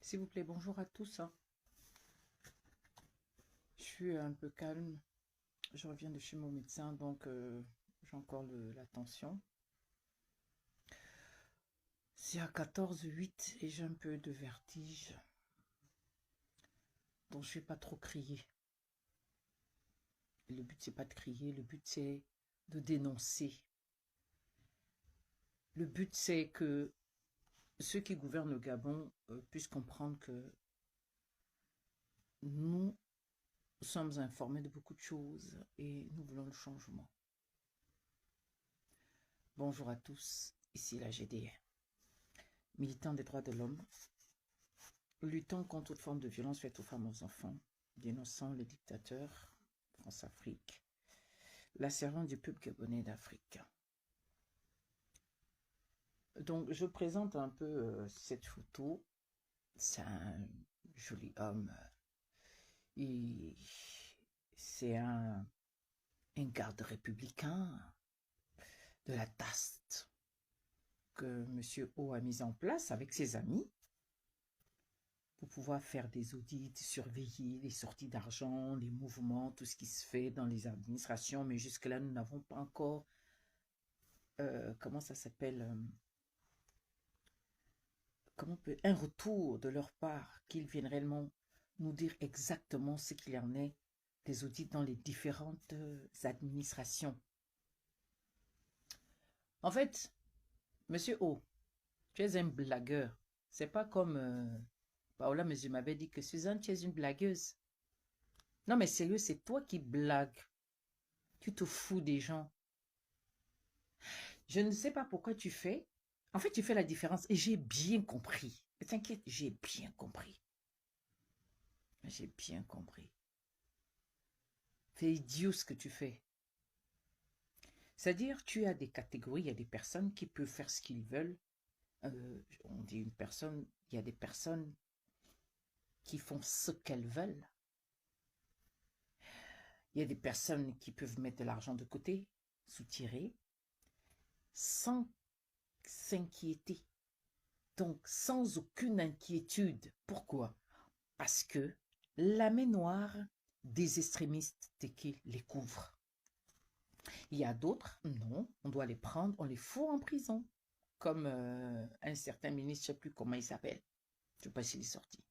S'il vous plaît, bonjour à tous, hein. Je suis un peu calme. Je reviens de chez mon médecin, donc j'ai encore la tension. C'est à 14,8 et j'ai un peu de vertige. Donc je ne vais pas trop crier. Le but, c'est pas de crier, le but, c'est de dénoncer. Le but, c'est que ceux qui gouvernent le Gabon puissent comprendre que nous sommes informés de beaucoup de choses et nous voulons le changement. Bonjour à tous, ici la GDR, militant des droits de l'homme, luttant contre toute forme de violence faite aux femmes et aux enfants, dénonçant les dictateurs, France-Afrique, la servante du peuple gabonais d'Afrique. Donc, je présente un peu cette photo. C'est un joli homme. C'est un garde républicain de la TAST que M. O a mis en place avec ses amis pour pouvoir faire des audits, surveiller les sorties d'argent, les mouvements, tout ce qui se fait dans les administrations. Mais jusque-là, nous n'avons pas encore, comment ça s'appelle, un retour de leur part, qu'ils viennent réellement nous dire exactement ce qu'il y en est des audits dans les différentes administrations. En fait, Monsieur O, tu es un blagueur. C'est pas comme Paola Mesure m'avait dit que Suzanne, tu es une blagueuse. Non, mais sérieux, c'est toi qui blagues. Tu te fous des gens. Je ne sais pas pourquoi tu fais. En fait, tu fais la différence. Et j'ai bien compris. Ne t'inquiète, j'ai bien compris. J'ai bien compris. C'est idiot ce que tu fais. C'est-à-dire, tu as des catégories, il y a des personnes qui peuvent faire ce qu'ils veulent. On dit une personne, il y a des personnes qui font ce qu'elles veulent. Il y a des personnes qui peuvent mettre de l'argent de côté, soutirer, sans s'inquiéter. Donc, sans aucune inquiétude. Pourquoi? Parce que la main noire des extrémistes qui les couvre. Il y a d'autres, non, on doit les prendre, on les fout en prison. Comme un certain ministre, je ne sais plus comment il s'appelle. Je ne sais pas s'il est sorti.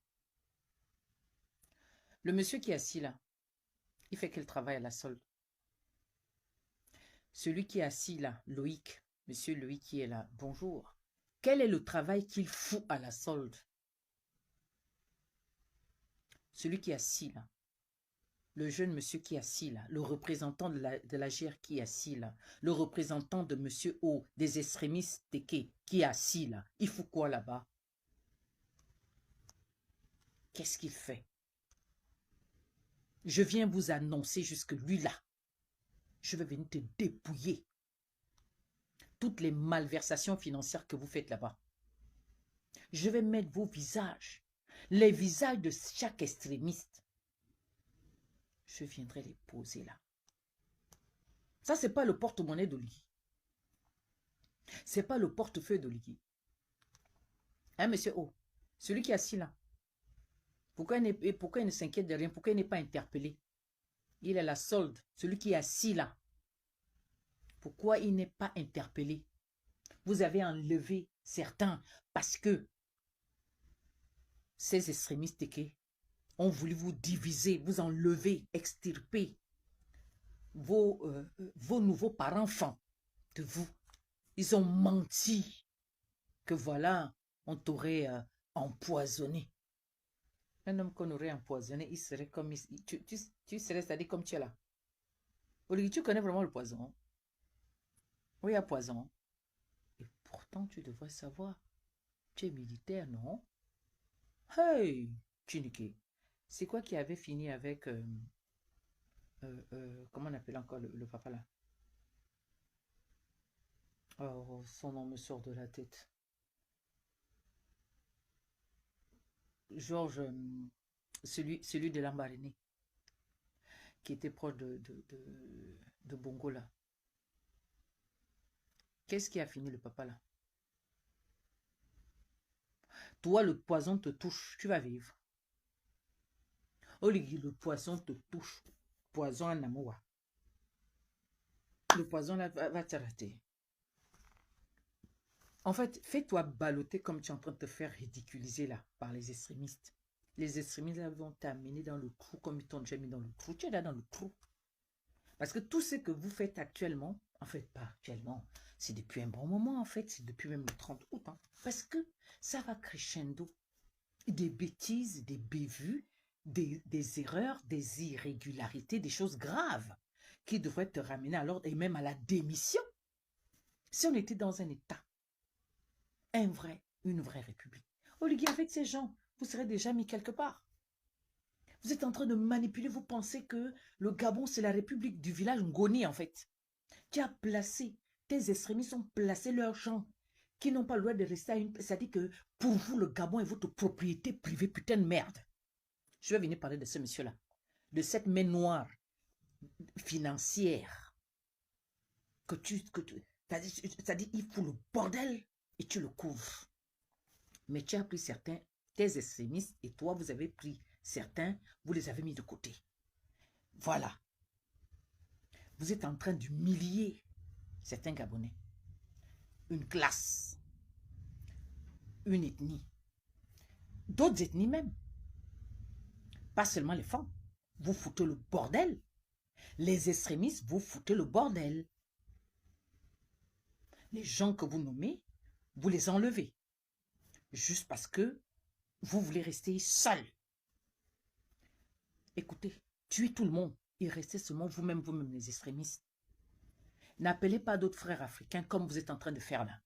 Le monsieur qui est assis là, il fait quel travail à la solde? Celui qui est assis là, Loïc, monsieur Loïc qui est là, bonjour. Quel est le travail qu'il fout à la solde? Celui qui est assis là, le jeune monsieur qui est assis là, le représentant de la GR qui est assis là, le représentant de monsieur O, des extrémistes qui est assis là, il fout quoi là-bas? Qu'est-ce qu'il fait? Je viens vous annoncer jusque lui là. Je vais venir te dépouiller. Toutes les malversations financières que vous faites là-bas. Je vais mettre vos visages, les visages de chaque extrémiste. Je viendrai les poser là. Ça, c'est pas le porte-monnaie d'Oligui. C'est pas le portefeuille d'Oligui. Hein, monsieur O? Celui qui est assis là. Pourquoi il ne s'inquiète de rien? Pourquoi il n'est pas interpellé? Il est la solde. Celui qui est assis là. Pourquoi il n'est pas interpellé? Vous avez enlevé certains parce que ces extrémistes ont voulu vous diviser, vous enlever, extirper vos nouveaux parents-enfants de vous. Ils ont menti que voilà, on t'aurait empoisonné. Un homme qu'on aurait empoisonné, il serait comme... Tu serais, c'est-à-dire comme tu es là. Olivier, tu connais vraiment le poison. Oui, il y a poison. Et pourtant, tu devrais savoir. Tu es militaire, non? Hey, Chinike. C'est quoi qui avait fini avec... comment on appelle encore le papa là? Oh, son nom me sort de la tête. Georges, celui de Lambaréné, qui était proche de Bongo là. Qu'est-ce qui a fini le papa là? Toi, le poison te touche, tu vas vivre. Oligui, le poison te touche. Poison en amour. Le poison là va te rater. En fait, fais-toi balloter comme tu es en train de te faire ridiculiser là par les extrémistes. Les extrémistes là vont t'amener dans le trou comme ils t'ont déjà mis dans le trou. Tu es là dans le trou. Parce que tout ce que vous faites actuellement, en fait pas actuellement, c'est depuis un bon moment en fait, c'est depuis même le 30 août. Hein, parce que ça va crescendo. Des bêtises, des bévues, des erreurs, des irrégularités, des choses graves qui devraient te ramener à l'ordre et même à la démission. Si on était dans un État, une vraie république, Olivier, avec ces gens, vous serez déjà mis quelque part. Vous êtes en train de manipuler, vous pensez que le Gabon, c'est la république du village Ngoni, en fait. Qui a placé, tes extrémistes ont placé leurs gens qui n'ont pas le droit de rester à une... C'est-à-dire que pour vous, le Gabon est votre propriété privée, putain de merde. Je vais venir parler de ce monsieur-là, de cette main noire financière c'est-à-dire il fout le bordel et tu le couvres. Mais tu as pris certains, tes extrémistes, et toi, vous avez pris certains, vous les avez mis de côté. Voilà. Vous êtes en train d'humilier certains Gabonais. Une classe. Une ethnie. D'autres ethnies même. Pas seulement les femmes. Vous foutez le bordel. Les extrémistes, vous foutez le bordel. Les gens que vous nommez, vous les enlevez. Juste parce que vous voulez rester seul. Écoutez, tuez tout le monde et restez seulement vous-même les extrémistes. N'appelez pas d'autres frères africains comme vous êtes en train de faire là.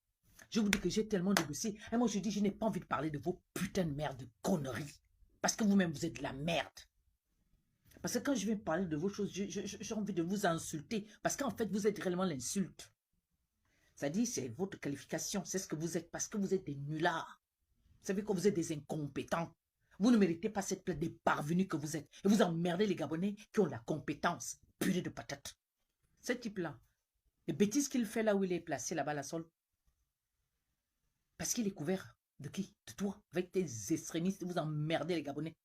Je vous dis que j'ai tellement de dossiers. Et moi, je dis, je n'ai pas envie de parler de vos putains de merde, de conneries. Parce que vous-même, vous êtes de la merde. Parce que quand je viens parler de vos choses, j'ai envie de vous insulter. Parce qu'en fait, vous êtes réellement l'insulte. C'est-à-dire, c'est votre qualification. C'est ce que vous êtes. Parce que vous êtes des nullards. Vous savez que vous êtes des incompétents. Vous ne méritez pas cette plaie des parvenus que vous êtes. Et vous emmerdez les Gabonais qui ont la compétence. Purée de patates. Ce type-là, les bêtises qu'il fait là où il est placé, là-bas, la sol. Parce qu'il est couvert de qui? De toi. Avec tes extrémistes, vous emmerdez les Gabonais.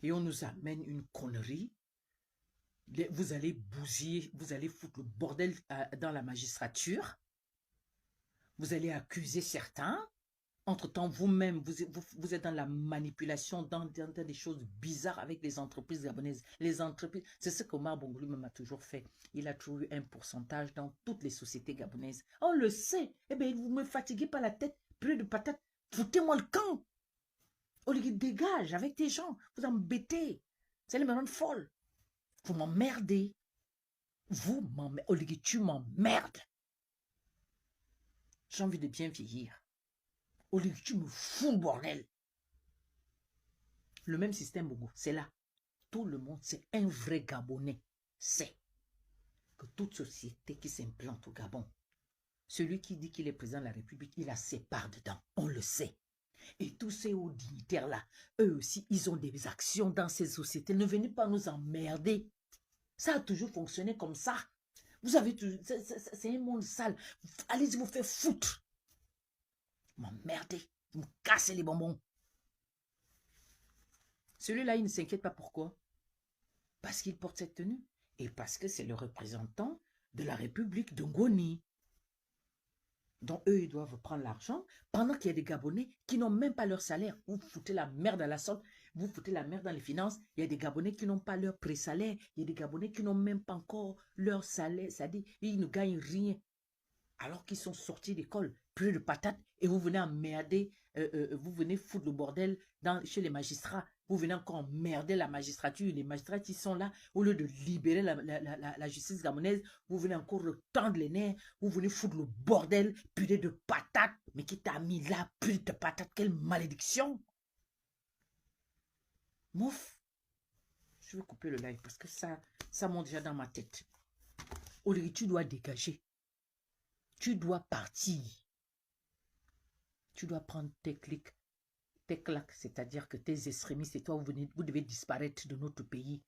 Et on nous amène une connerie. Vous allez bousiller, vous allez foutre le bordel dans la magistrature. Vous allez accuser certains. Entre-temps, vous-même, vous êtes dans la manipulation, dans des choses bizarres avec les entreprises gabonaises. Les entreprises, c'est ce qu'Omar Bongo lui-même a toujours fait. Il a toujours eu un pourcentage dans toutes les sociétés gabonaises. On le sait. Eh bien, vous me fatiguez pas la tête, plus de patates. Foutez-moi le camp. Olivier, dégage avec tes gens. Vous embêtez. C'est les marrons folles. Vous m'emmerdez. Vous m'emmerdez. Olivier, tu m'emmerdes. J'ai envie de bien vieillir. Olivier, tu me fous le bordel. Le même système, Bongo, c'est là. Tout le monde, c'est un vrai Gabonais. C'est que toute société qui s'implante au Gabon, celui qui dit qu'il est président de la République, il a ses parts dedans. On le sait. Et tous ces hauts dignitaires-là, eux aussi, ils ont des actions dans ces sociétés. Ne venez pas nous emmerder. Ça a toujours fonctionné comme ça. Vous avez toujours... C'est un monde sale. Allez-y vous faire foutre. M'emmerdez. Vous me cassez les bonbons. Celui-là, il ne s'inquiète pas pourquoi. Parce qu'il porte cette tenue. Et parce que c'est le représentant de la République de Ngoni. Donc, eux, ils doivent prendre l'argent pendant qu'il y a des Gabonais qui n'ont même pas leur salaire. Vous foutez la merde à la solde, vous foutez la merde dans les finances. Il y a des Gabonais qui n'ont pas leur pré-salaire. Il y a des Gabonais qui n'ont même pas encore leur salaire. C'est-à-dire, ils ne gagnent rien. Alors qu'ils sont sortis d'école, plus de patates, et vous venez emmerder, vous venez foutre le bordel chez les magistrats. Vous venez encore emmerder la magistrature. Les magistrats qui sont là, au lieu de libérer la justice gabonaise, vous venez encore le tendre les nerfs. Vous venez foutre le bordel, purée de patates. Mais qui t'a mis là, purée de patates, quelle malédiction! Mouf! Je vais couper le live parce que ça monte déjà dans ma tête. Olivier, tu dois dégager. Tu dois partir. Tu dois prendre tes clics, tes claques, c'est-à-dire que tes extrémistes et toi, vous devez disparaître de notre pays,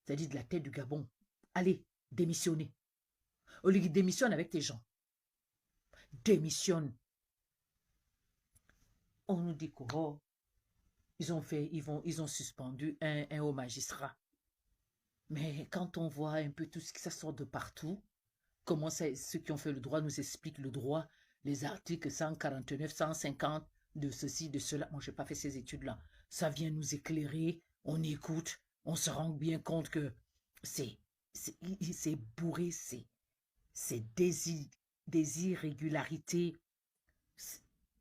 c'est-à-dire de la tête du Gabon. Allez, démissionnez. Olivier, démissionne avec tes gens. démissionne. On nous dit que oh, ils ont suspendu un haut magistrat. Mais quand on voit un peu tout ce qui ça sort de partout, comment ceux qui ont fait le droit nous expliquent le droit, les articles 149, 150, de ceci, de cela. Moi, je n'ai pas fait ces études-là. Ça vient nous éclairer, on écoute, on se rend bien compte que c'est bourré, c'est des irrégularités.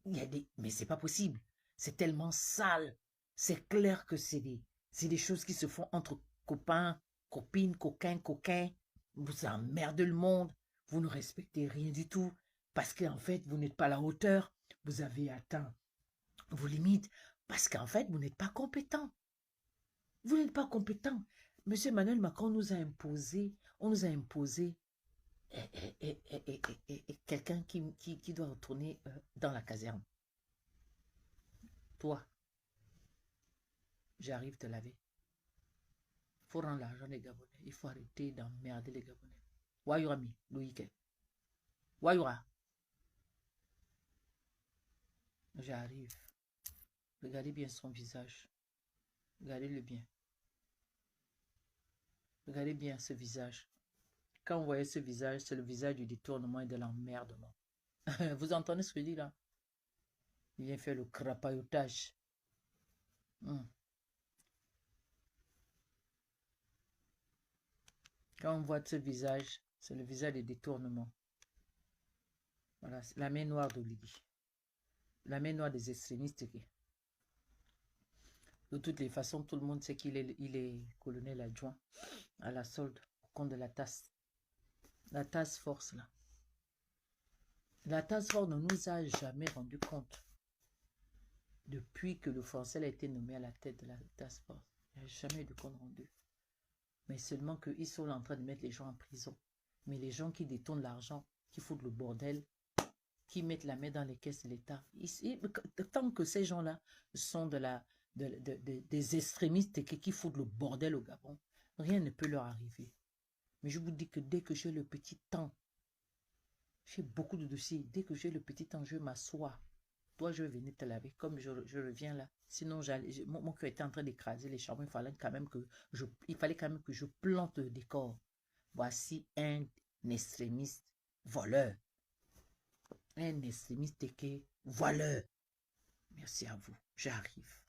Mais c'est pas possible. C'est tellement sale. C'est clair que c'est des choses qui se font entre copains, copines, coquins. Vous emmerdez le monde. Vous ne respectez rien du tout. Parce qu'en fait, vous n'êtes pas à la hauteur. Vous avez atteint vos limites. Parce qu'en fait, vous n'êtes pas compétent. Vous n'êtes pas compétent. Monsieur Emmanuel Macron nous a imposé, quelqu'un qui doit retourner dans la caserne. Toi, j'arrive te laver. Il faut rendre l'argent des Gabonais. Il faut arrêter d'emmerder les Gabonais. Wayurami, Loïc. Wayura. J'arrive. Regardez bien son visage. Regardez-le bien. Regardez bien ce visage. Quand vous voyez ce visage, c'est le visage du détournement et de l'emmerdement. Vous entendez ce que je dis là? Il vient faire le crapaillotage. Quand on voit ce visage, c'est le visage des détournements. Voilà, la main noire d'Oligui. La main noire des extrémistes. De toutes les façons, tout le monde sait qu'il est colonel adjoint à la solde, au compte de la tasse. La task force là. La task force ne nous a jamais rendu compte. Depuis que le Français a été nommé à la tête de la task force, il n'y a jamais eu de compte rendu. Mais seulement qu'ils sont en train de mettre les gens en prison. Mais les gens qui détournent l'argent, qui foutent le bordel, qui mettent la main dans les caisses de l'État, tant que ces gens-là sont des extrémistes qui foutent le bordel au Gabon, rien ne peut leur arriver. Mais je vous dis que dès que j'ai le petit temps, j'ai beaucoup de dossiers, dès que j'ai le petit temps, je m'assois. Toi, je vais venir te laver comme je reviens là. Sinon, mon cœur était en train d'écraser les charbons. Il fallait quand même que je plante le décor. Voici un extrémiste voleur. Un extrémiste qui est voleur. Merci à vous. J'arrive.